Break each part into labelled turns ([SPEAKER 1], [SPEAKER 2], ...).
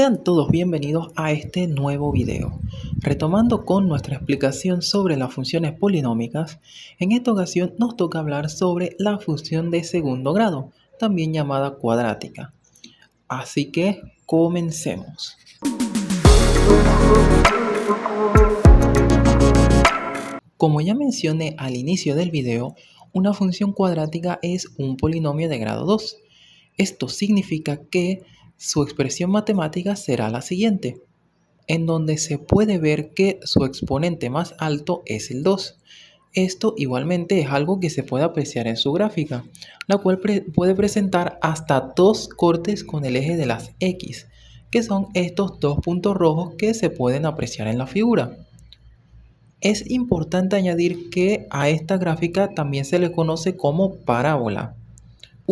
[SPEAKER 1] Sean todos bienvenidos a este nuevo video. Retomando con nuestra explicación sobre las funciones polinómicas, en esta ocasión nos toca hablar sobre la función de segundo grado, también llamada cuadrática. Así que comencemos. Como ya mencioné al inicio del video, una función cuadrática es un polinomio de grado 2. Esto significa que su expresión matemática será la siguiente, en donde se puede ver que su exponente más alto es el 2. Esto igualmente es algo que se puede apreciar en su gráfica, la cual puede presentar hasta dos cortes con el eje de las X, que son estos dos puntos rojos que se pueden apreciar en la figura. Es importante añadir que a esta gráfica también se le conoce como parábola.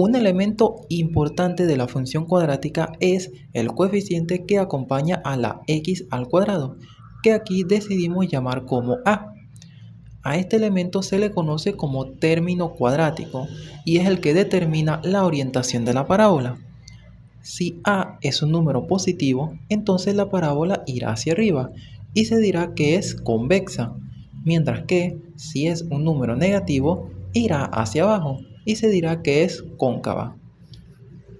[SPEAKER 1] Un elemento importante de la función cuadrática es el coeficiente que acompaña a la x al cuadrado, que aquí decidimos llamar como a. A este elemento se le conoce como término cuadrático y es el que determina la orientación de la parábola. Si a es un número positivo, entonces la parábola irá hacia arriba y se dirá que es convexa, mientras que si es un número negativo, irá hacia abajo y se dirá que es cóncava.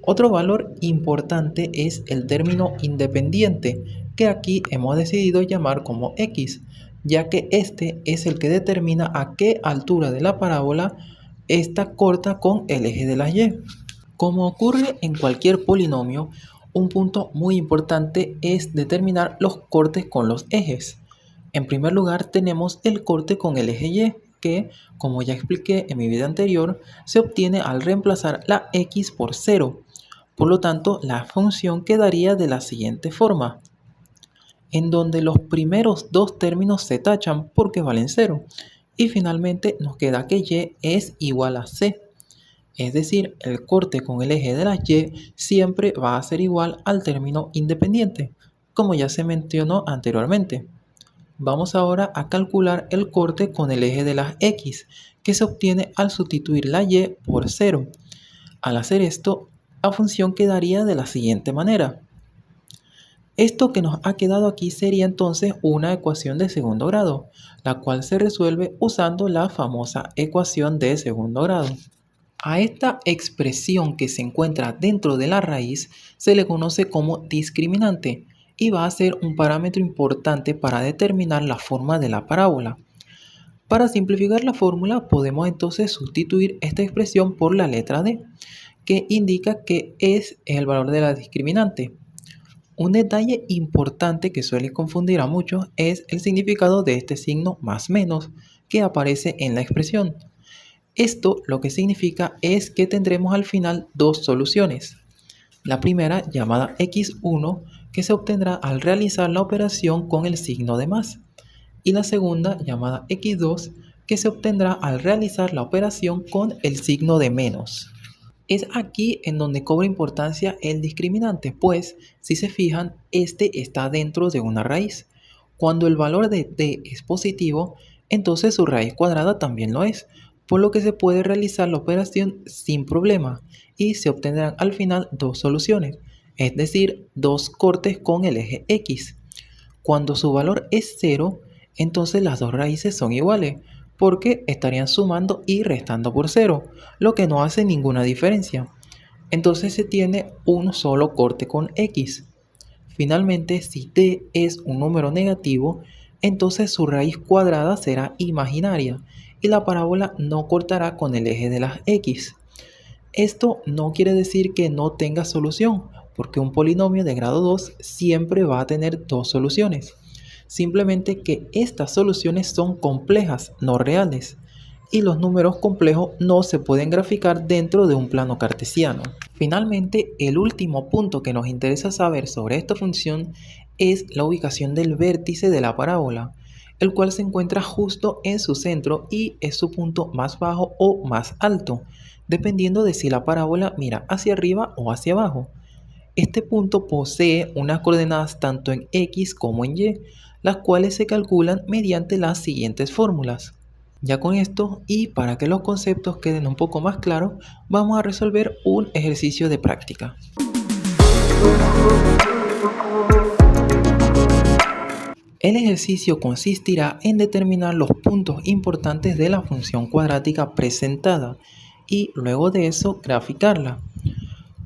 [SPEAKER 1] Otro valor importante es el término independiente, que aquí hemos decidido llamar como x, ya que este es el que determina a qué altura de la parábola esta corta con el eje de las y. Como ocurre en cualquier polinomio, un punto muy importante es determinar los cortes con los ejes. En primer lugar tenemos el corte con el eje y, que, como ya expliqué en mi video anterior, se obtiene al reemplazar la x por 0. Por lo tanto, la función quedaría de la siguiente forma, en donde los primeros dos términos se tachan porque valen 0, y finalmente nos queda que y es igual a c. Es decir, el corte con el eje de las y siempre va a ser igual al término independiente, como ya se mencionó anteriormente. Vamos ahora a calcular el corte con el eje de las x, que se obtiene al sustituir la y por 0. Al hacer esto, la función quedaría de la siguiente manera. Esto que nos ha quedado aquí sería entonces una ecuación de segundo grado, la cual se resuelve usando la famosa ecuación de segundo grado. A esta expresión que se encuentra dentro de la raíz se le conoce como discriminante y va a ser un parámetro importante para determinar la forma de la parábola. Para simplificar la fórmula podemos entonces sustituir esta expresión por la letra D, que indica que es el valor de la discriminante. Un detalle importante que suele confundir a muchos es el significado de este signo más menos que aparece en la expresión. Esto lo que significa es que tendremos al final dos soluciones. La primera, llamada x1, que se obtendrá al realizar la operación con el signo de más. Y la segunda, llamada x2, que se obtendrá al realizar la operación con el signo de menos. Es aquí en donde cobra importancia el discriminante, pues, si se fijan, este está dentro de una raíz. Cuando el valor de d es positivo, entonces su raíz cuadrada también lo es, por lo que se puede realizar la operación sin problema y se obtendrán al final dos soluciones, es decir, dos cortes con el eje x. Cuando su valor es 0, entonces las dos raíces son iguales, porque estarían sumando y restando por 0, lo que no hace ninguna diferencia. Entonces se tiene un solo corte con x. Finalmente, si d es un número negativo, entonces su raíz cuadrada será imaginaria y la parábola no cortará con el eje de las x. Esto no quiere decir que no tenga solución, porque un polinomio de grado 2 siempre va a tener dos soluciones. Simplemente que estas soluciones son complejas, no reales, y los números complejos no se pueden graficar dentro de un plano cartesiano. Finalmente, el último punto que nos interesa saber sobre esta función es la ubicación del vértice de la parábola, el cual se encuentra justo en su centro y es su punto más bajo o más alto, dependiendo de si la parábola mira hacia arriba o hacia abajo. Este punto posee unas coordenadas tanto en x como en y, las cuales se calculan mediante las siguientes fórmulas. Ya con esto, y para que los conceptos queden un poco más claros, vamos a resolver un ejercicio de práctica. El ejercicio consistirá en determinar los puntos importantes de la función cuadrática presentada y luego de eso graficarla.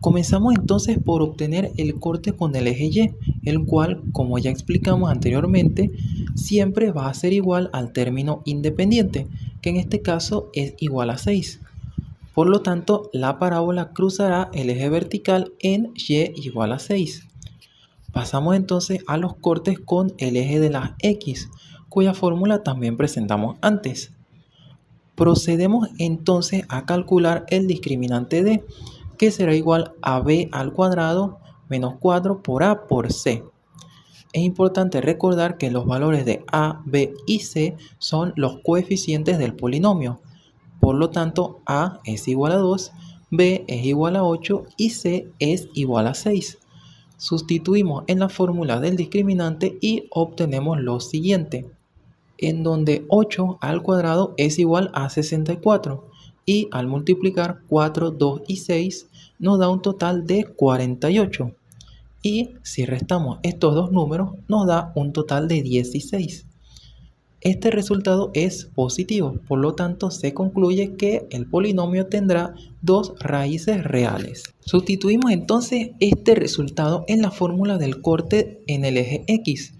[SPEAKER 1] Comenzamos entonces por obtener el corte con el eje Y, el cual, como ya explicamos anteriormente, siempre va a ser igual al término independiente, que en este caso es igual a 6. Por lo tanto, la parábola cruzará el eje vertical en Y igual a 6. Pasamos entonces a los cortes con el eje de las X, cuya fórmula también presentamos antes. Procedemos entonces a calcular el discriminante D, que será igual a b al cuadrado menos 4 por a por c. Es importante recordar que los valores de a, b y c son los coeficientes del polinomio. Por lo tanto, a es igual a 2, b es igual a 8 y c es igual a 6. Sustituimos en la fórmula del discriminante y obtenemos lo siguiente, en donde 8 al cuadrado es igual a 64 y al multiplicar 4, 2 y 6 nos da un total de 48 y si restamos estos dos números nos da un total de 16. Este resultado es positivo, por lo tanto se concluye que el polinomio tendrá dos raíces reales. Sustituimos entonces este resultado en la fórmula del corte en el eje X.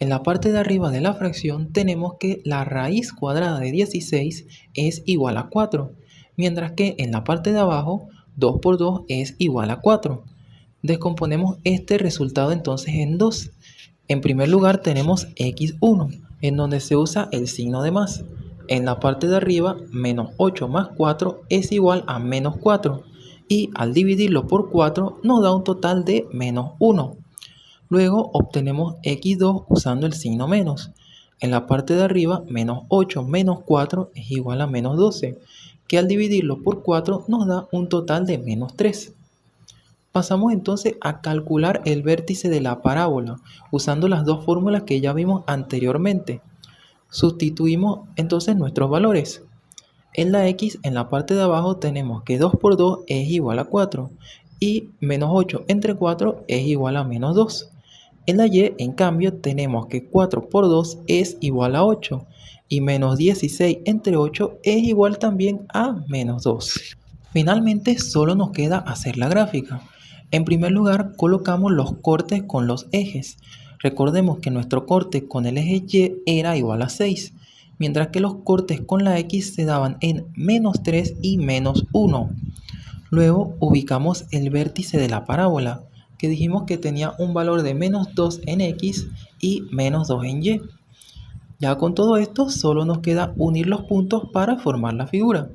[SPEAKER 1] En la parte de arriba de la fracción tenemos que la raíz cuadrada de 16 es igual a 4, mientras que en la parte de abajo 2 por 2 es igual a 4. Descomponemos este resultado entonces en dos. En primer lugar tenemos x1, en donde se usa el signo de más. En la parte de arriba, menos 8 más 4 es igual a menos 4. Y al dividirlo por 4 nos da un total de menos 1. Luego obtenemos x2 usando el signo menos. En la parte de arriba, menos 8 menos 4 es igual a menos 12, que al dividirlo por 4 nos da un total de menos 3. Pasamos entonces a calcular el vértice de la parábola, usando las dos fórmulas que ya vimos anteriormente. Sustituimos entonces nuestros valores. En la X, en la parte de abajo, tenemos que 2 por 2 es igual a 4 y menos 8 entre 4 es igual a menos 2. En la Y, en cambio, tenemos que 4 por 2 es igual a 8 y menos 16 entre 8 es igual también a menos 2. Finalmente, solo nos queda hacer la gráfica. En primer lugar, colocamos los cortes con los ejes. Recordemos que nuestro corte con el eje Y era igual a 6, mientras que los cortes con la X se daban en menos 3 y menos 1. Luego ubicamos el vértice de la parábola, que dijimos que tenía un valor de menos 2 en X y menos 2 en Y. Ya con todo esto, solo nos queda unir los puntos para formar la figura.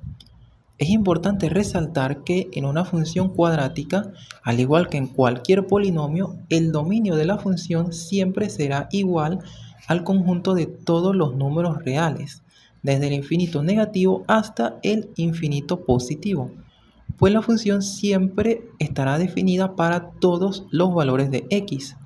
[SPEAKER 1] Es importante resaltar que en una función cuadrática, al igual que en cualquier polinomio, el dominio de la función siempre será igual al conjunto de todos los números reales, desde el infinito negativo hasta el infinito positivo, pues la función siempre estará definida para todos los valores de x.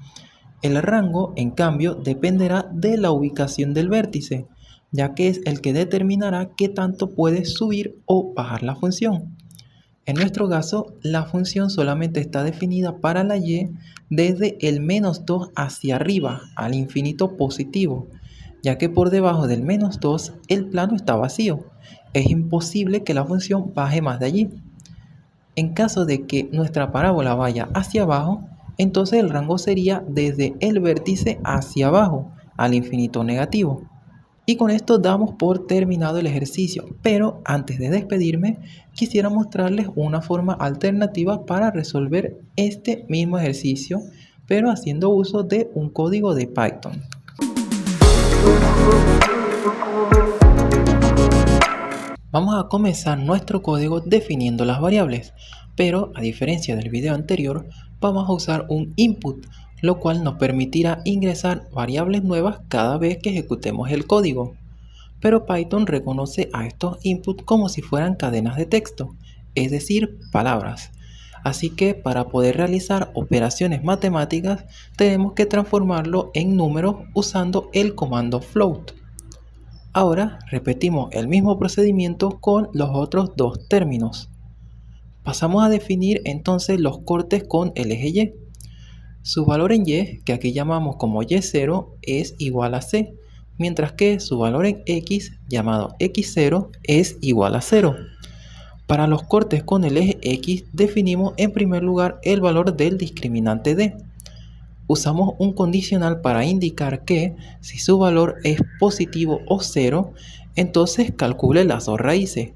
[SPEAKER 1] El rango, en cambio, dependerá de la ubicación del vértice, ya que es el que determinará qué tanto puede subir o bajar la función. En nuestro caso, la función solamente está definida para la y desde el menos 2 hacia arriba, al infinito positivo, ya que por debajo del menos 2 el plano está vacío. Es imposible que la función baje más de allí. En caso de que nuestra parábola vaya hacia abajo, entonces el rango sería desde el vértice hacia abajo, al infinito negativo. Y con esto damos por terminado el ejercicio, pero antes de despedirme, quisiera mostrarles una forma alternativa para resolver este mismo ejercicio, pero haciendo uso de un código de Python. Vamos a comenzar nuestro código definiendo las variables, pero a diferencia del video anterior, vamos a usar un input, lo cual nos permitirá ingresar variables nuevas cada vez que ejecutemos el código. Pero Python reconoce a estos inputs como si fueran cadenas de texto, es decir, palabras. Así que para poder realizar operaciones matemáticas, tenemos que transformarlo en números usando el comando float. Ahora repetimos el mismo procedimiento con los otros dos términos. Pasamos a definir entonces los cortes con el eje Y. Su valor en y, que aquí llamamos como y0, es igual a c, mientras que su valor en x, llamado x0, es igual a 0. Para los cortes con el eje x definimos en primer lugar el valor del discriminante d. Usamos un condicional para indicar que si su valor es positivo o 0, entonces calcule las dos raíces.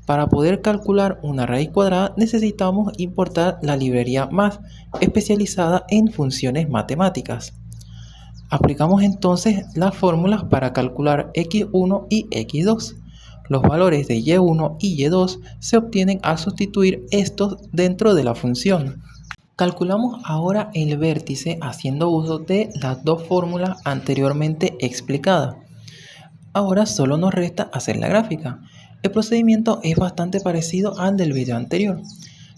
[SPEAKER 1] Para poder calcular una raíz cuadrada necesitamos importar la librería Math, especializada en funciones matemáticas. Aplicamos entonces las fórmulas para calcular x1 y x2. Los valores de y1 y y2 se obtienen al sustituir estos dentro de la función. Calculamos ahora el vértice haciendo uso de las dos fórmulas anteriormente explicadas. Ahora solo nos resta hacer la gráfica. El procedimiento es bastante parecido al del video anterior.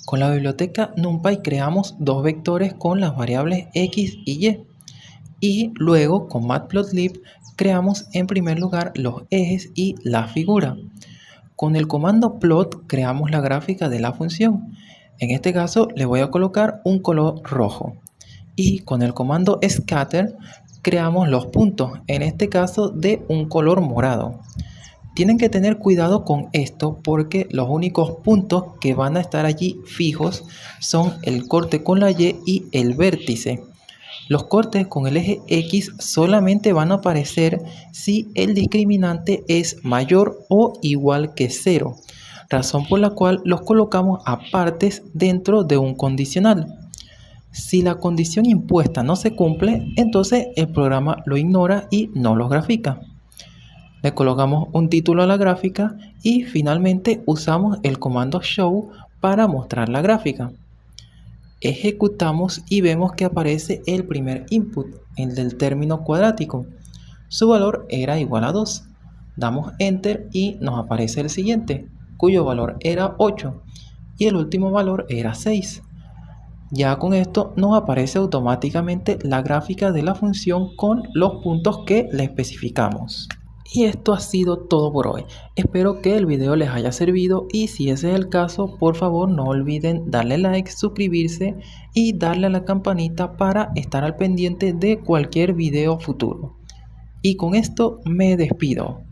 [SPEAKER 1] Con la biblioteca NumPy creamos dos vectores con las variables x y y. Y luego con Matplotlib creamos en primer lugar los ejes y la figura. Con el comando plot creamos la gráfica de la función. En este caso le voy a colocar un color rojo. Y con el comando scatter creamos los puntos, en este caso de un color morado. Tienen que tener cuidado con esto porque los únicos puntos que van a estar allí fijos son el corte con la y el vértice. Los cortes con el eje X solamente van a aparecer si el discriminante es mayor o igual que 0, razón por la cual los colocamos apartes dentro de un condicional. Si la condición impuesta no se cumple, entonces el programa lo ignora y no los grafica. Le colocamos un título a la gráfica y finalmente usamos el comando show para mostrar la gráfica. Ejecutamos y vemos que aparece el primer input, el del término cuadrático. Su valor era igual a 2. Damos enter y nos aparece el siguiente, cuyo valor era 8 y el último valor era 6. Ya con esto nos aparece automáticamente la gráfica de la función con los puntos que le especificamos. Y esto ha sido todo por hoy. Espero que el video les haya servido y si ese es el caso, por favor no olviden darle like, suscribirse y darle a la campanita para estar al pendiente de cualquier video futuro. Y con esto me despido.